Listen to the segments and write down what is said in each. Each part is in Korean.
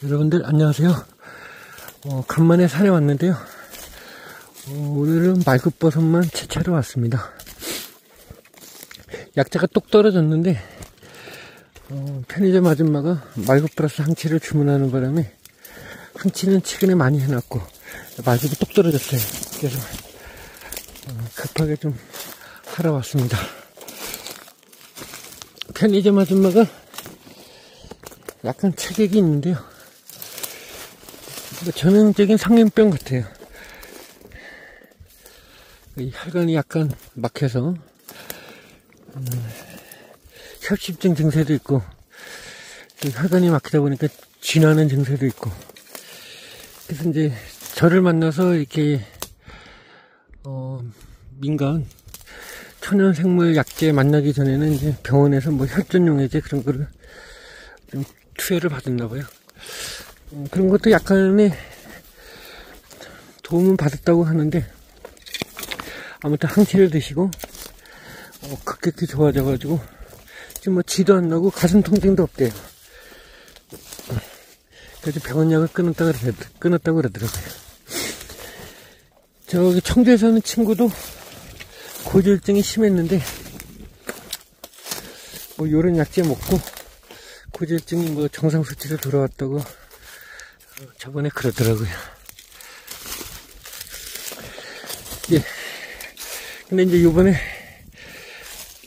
여러분들 안녕하세요. 간만에 산에 왔는데요. 오늘은 말굽버섯만 채취하러 왔습니다. 약자가 똑 떨어졌는데 편의점 아줌마가 말굽버섯 항치를 주문하는 바람에 항치는 최근에 많이 해놨고 말굽이 똑 떨어졌어요. 그래서 급하게 좀 사러 왔습니다. 편의점 아줌마가 약간 체격이 있는데요. 전형적인 상인병 같아요. 이 혈관이 약간 막혀서 협심증 증세도 있고, 혈관이 막히다 보니까 쥐나는 증세도 있고. 그래서 이제 저를 만나서 이렇게 민간 천연생물 약재 만나기 전에는 이제 병원에서 뭐 혈전용해제 그런 거를 좀 투여를 받았나 봐요. 그런 것도 약간의 도움은 받았다고 하는데, 아무튼 항치를 드시고 급격히 좋아져가지고 지금 뭐 쥐도 안 나고 가슴 통증도 없대요. 그래서 병원약을 끊었다고 그러더라고요. 저기 청주에 사는 친구도 고지혈증이 심했는데 뭐 요런 약재 먹고 고지혈증이 뭐 정상 수치로 돌아왔다고 저번에 그러더라고요. 예. 근데 이제 요번에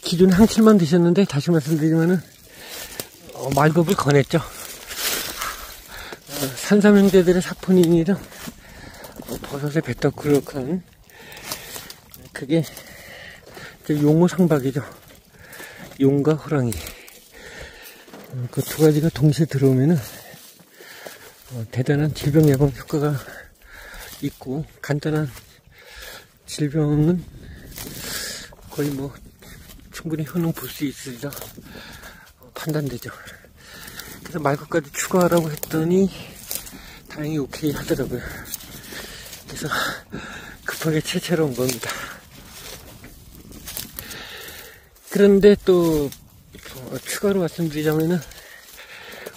기존 항치만 드셨는데 다시 말씀드리면은 말굽을 권했죠. 산삼형제들의 사포닌이랑 버섯의 베타크로칸, 그게 용어 상박이죠. 용과 호랑이. 그 두 가지가 동시에 들어오면은 대단한 질병 예방 효과가 있고, 간단한 질병은 거의 뭐 충분히 효능 볼 수 있으리라 판단되죠. 그래서 말굽까지 추가하라고 했더니 다행히 오케이 하더라고요. 그래서 급하게 채취하러 온 겁니다. 그런데 또 추가로 말씀드리자면은,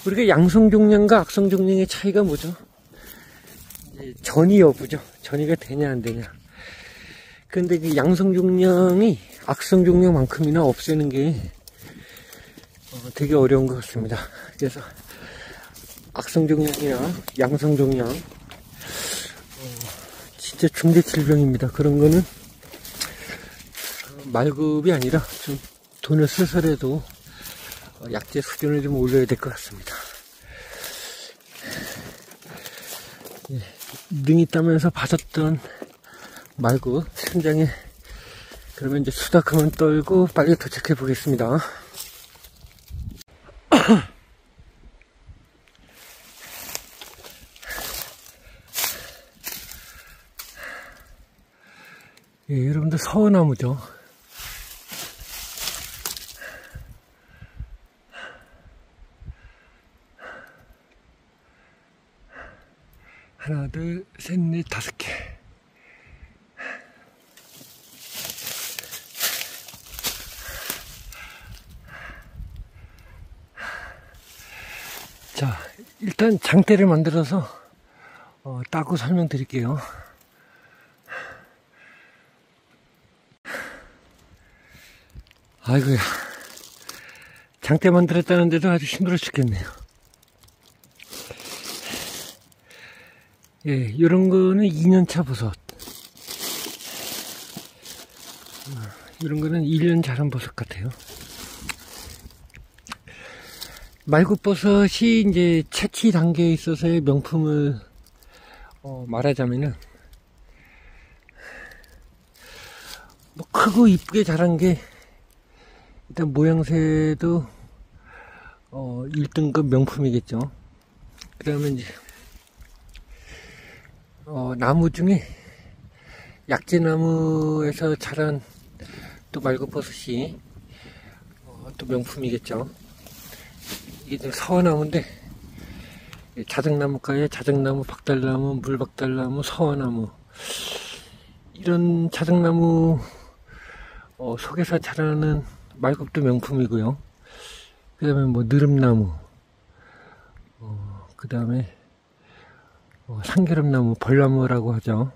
우리가 양성종양과 악성종양의 차이가 뭐죠? 전이 여부죠. 전이가 되냐 안 되냐. 근데 그 양성종양이 악성종양만큼이나 없애는 게 되게 어려운 것 같습니다. 그래서 악성종양이나 양성종양 진짜 중대 질병입니다. 그런 거는 말굽이 아니라 좀 돈을 써서라도 약재 수준을 좀 올려야 될 것 같습니다. 예, 능이 따면서 받았던 말굽 현장에 그러면 이제 수다 그만 떨고 빨리 도착해 보겠습니다. 예, 여러분들 서어나무죠. 하나, 둘, 셋, 넷, 5개. 자, 일단 장대를 만들어서 따고 설명드릴게요. 아이고야, 장대 만들었다는데도 아주 힘들어 죽겠네요. 예, 요런 거는 2년차 버섯. 이런 거는 1년 자란 버섯 같아요. 말굽버섯이 이제 채취 단계에 있어서의 명품을 말하자면은, 뭐 크고 이쁘게 자란 게 일단 모양새도 1등급 명품이겠죠. 그 다음에 이제 나무 중에 약재나무에서 자란 또 말굽버섯이 또 명품이겠죠. 이게 서어나무인데, 자작나무가에 자작나무, 박달나무, 물박달나무, 서어나무, 이런 자작나무 속에서 자라는 말굽도 명품이고요. 그 다음에 뭐 느릅나무, 그 다음에 상계름나무, 벌나무라고 하죠.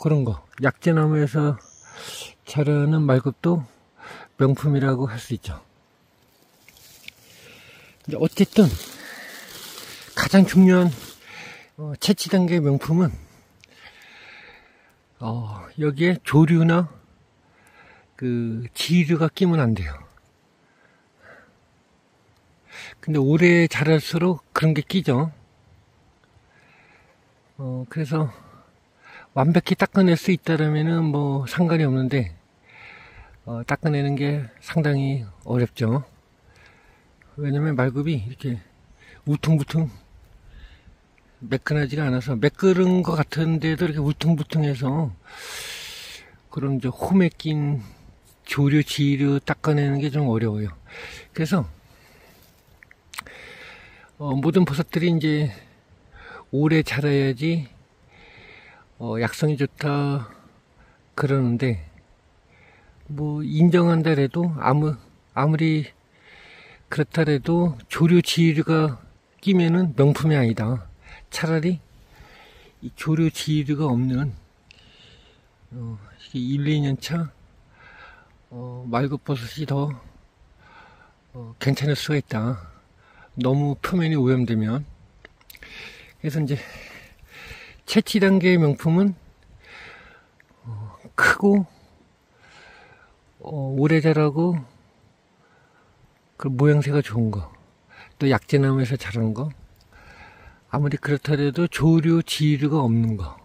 그런 거. 약재나무에서 자라는 말굽도 명품이라고 할 수 있죠. 어쨌든 가장 중요한 채취 단계 명품은 여기에 조류나 그 지류가 끼면 안 돼요. 근데 오래 자랄수록 그런 게 끼죠. 그래서 완벽히 닦아낼 수 있다라면은 뭐 상관이 없는데 닦아내는 게 상당히 어렵죠. 왜냐면 말굽이 이렇게 울퉁불퉁 매끈하지가 않아서, 매끄른 것 같은데도 이렇게 울퉁불퉁해서 그런 이제 홈에 낀 조류, 지류 닦아내는 게 좀 어려워요. 그래서 모든 버섯들이 이제 오래 자라야지 약성이 좋다 그러는데, 뭐 인정한다래도 아무리 그렇다래도 조류, 지류가 끼면은 명품이 아니다. 차라리 이 조류, 지류가 없는 1, 2년 차 말굽버섯이 더 괜찮을 수가 있다. 너무 표면이 오염되면. 그래서 이제 채취 단계의 명품은 크고 오래 자라고 그 모양새가 좋은 거, 또 약재나무에서 자란 거, 아무리 그렇더라도 조류, 지류가 없는 거,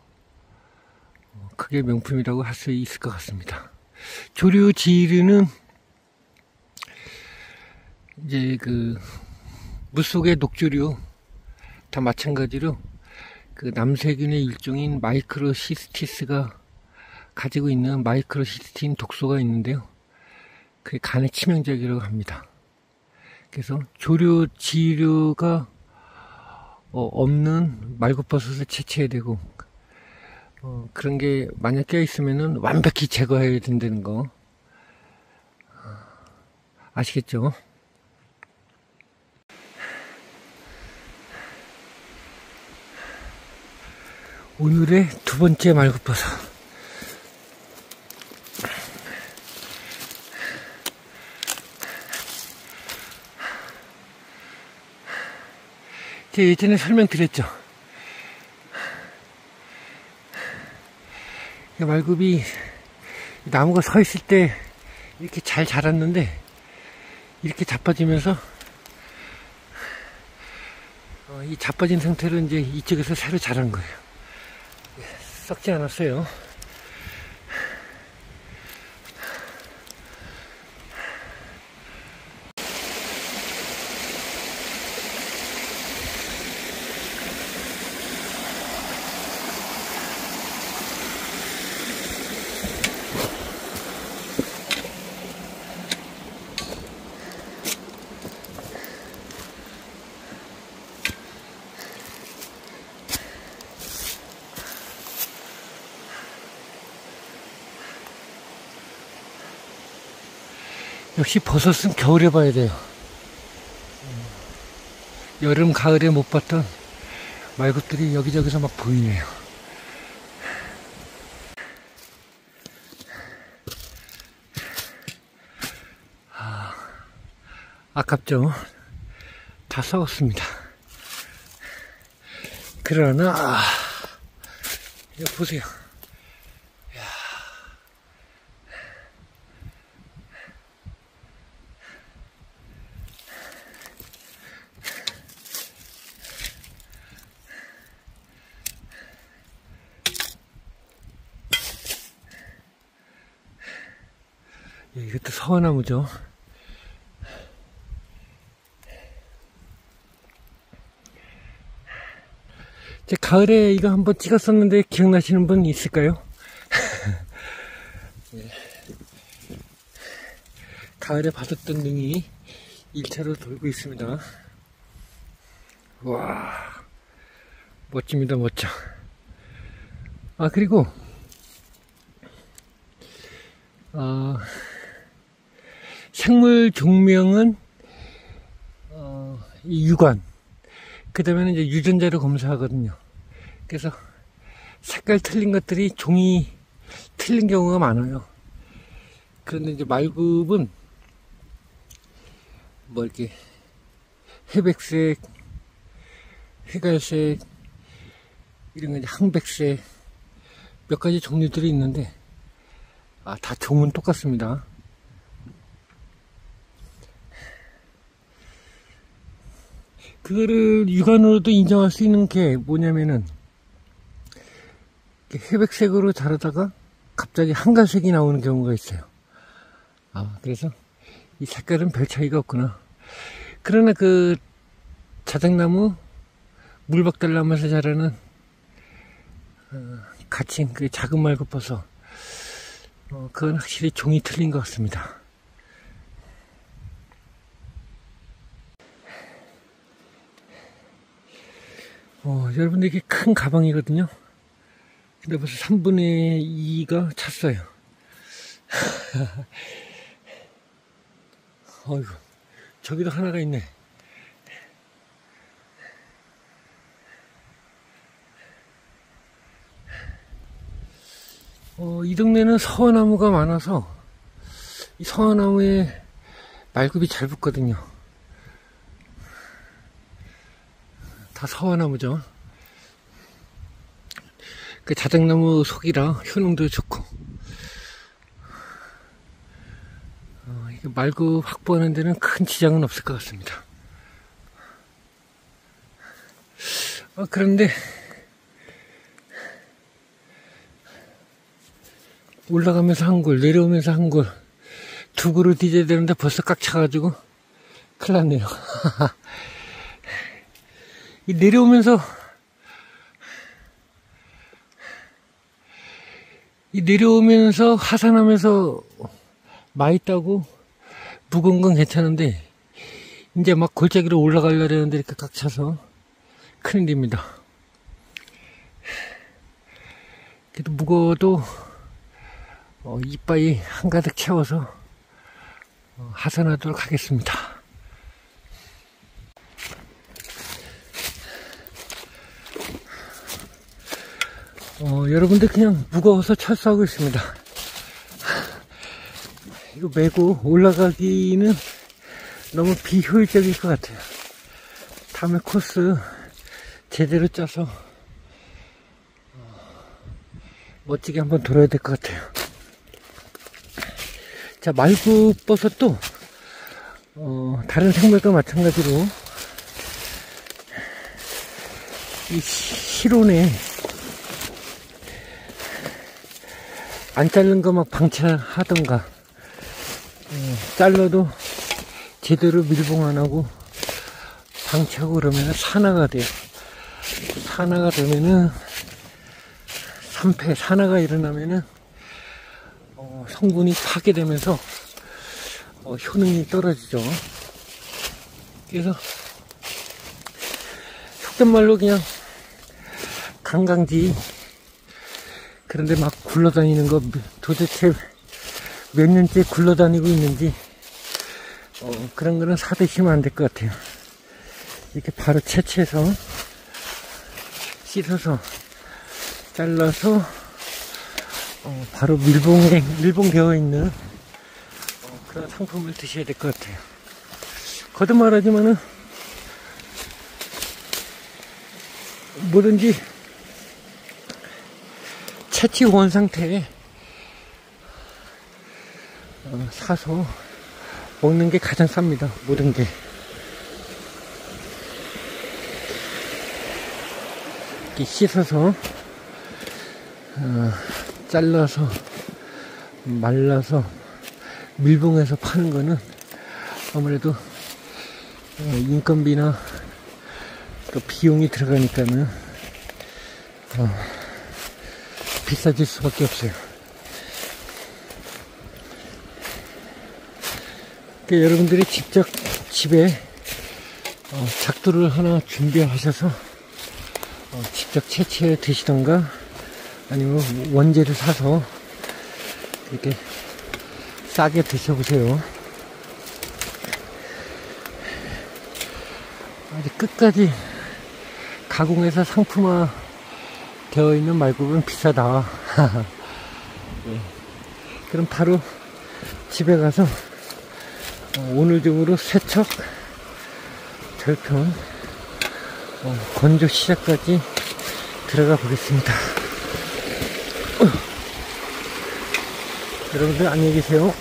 그게 명품이라고 할 수 있을 것 같습니다. 조류, 지류는 이제 그 물속의 녹조류 다 마찬가지로 그 남세균의 일종인 마이크로시스티스가 가지고 있는 마이크로시스틴 독소가 있는데요. 그게 간에 치명적이라고 합니다. 그래서 조류, 지류가 없는 말굽버섯을 채취해야 되고, 그런 게 만약 껴있으면은 완벽히 제거해야 된다는 거 아시겠죠? 오늘의 두 번째 말굽버섯. 제가 예전에 설명드렸죠. 말굽이 나무가 서 있을 때 이렇게 잘 자랐는데, 이렇게 자빠지면서 이 자빠진 상태로 이제 이쪽에서 새로 자란 거예요. 썩지 않았어요. 역시 버섯은 겨울에 봐야 돼요. 여름, 가을에 못 봤던 말굽들이 여기저기서 막 보이네요. 아깝죠? 다 썩었습니다. 그러나 이거 보세요. 이것도 서화나무죠. 제 가을에 이거 한번 찍었었는데 기억나시는 분 있을까요? 가을에 받았던 능이 1차로 돌고 있습니다. 와, 멋집니다, 멋져. 그리고 생물 종명은 이 유관, 그 다음에는 이제 유전자를 검사하거든요. 그래서 색깔 틀린 것들이 종이 틀린 경우가 많아요. 그런데 이제 말굽은 뭐 이렇게 회백색, 회갈색, 이런 거 이제 항백색 몇 가지 종류들이 있는데, 다 종은 똑같습니다. 그거를 육안으로도 인정할 수 있는 게 뭐냐면은, 회백색으로 자르다가 갑자기 한갈색이 나오는 경우가 있어요. 그래서 이 색깔은 별 차이가 없구나. 그러나 그 자작나무, 물박달나무에서 자라는 가칭, 그 작은 말굽버섯, 그건 확실히 종이 틀린 것 같습니다. 여러분들 이게 큰 가방이거든요. 근데 벌써 3분의 2가 찼어요. 어이구, 저기도 하나가 있네. 이 동네는 서나무가 많아서 이 서나무에 말굽이 잘 붙거든요. 다 서나무죠. 그 자작나무 속이라 효능도 좋고, 이게 말굽 확보하는 데는 큰 지장은 없을 것 같습니다. 그런데 올라가면서 한 골, 내려오면서 한 골, 두 그루 뒤져야 되는데 벌써 꽉 차가지고 큰일 났네요. 이 내려오면서 하산하면서 많이 따고 무거운 건 괜찮은데, 이제 막 골짜기로 올라가려고 하는데 이렇게 꽉 차서 큰일입니다. 그래도 무거워도 이빨이 한가득 채워서 하산하도록 하겠습니다. 여러분들 그냥 무거워서 철수하고 있습니다. 이거 메고 올라가기는 너무 비효율적일 것 같아요. 다음에 코스 제대로 짜서 멋지게 한번 돌아야 될 것 같아요. 자, 말굽버섯도 다른 생물과 마찬가지로 이 실온에 안 자른 거 막 방치하던가, 잘라도 제대로 밀봉 안 하고 방치하고 그러면 산화가 돼요. 산화가 되면은 산화가 일어나면은 성분이 파괴되면서 효능이 떨어지죠. 그래서 속된 말로 그냥 관광지 그런데 막 굴러다니는 거 도대체 몇 년째 굴러다니고 있는지 그런 거는 사드시면 안 될 것 같아요. 이렇게 바로 채취해서 씻어서 잘라서 바로 밀봉되어 있는 그런 상품을 드셔야 될 것 같아요. 거듭 말하지만은 뭐든지 채취 원 상태에 사서 먹는 게 가장 쌉니다. 모든 게. 이렇게 씻어서 잘라서 말라서 밀봉해서 파는 거는 아무래도 인건비나 또 비용이 들어가니까는 비싸질 수밖에 없어요. 그러니까 여러분들이 직접 집에 작두를 하나 준비하셔서 직접 채취해 드시던가 아니면 원재를 사서 이렇게 싸게 드셔보세요. 아직 끝까지 가공해서 상품화 되어 있는 말굽은 비싸다. 예. 그럼 바로 집에 가서 오늘 중으로 세척, 절편, 건조 시작까지 들어가 보겠습니다. 여러분들 안녕히 계세요.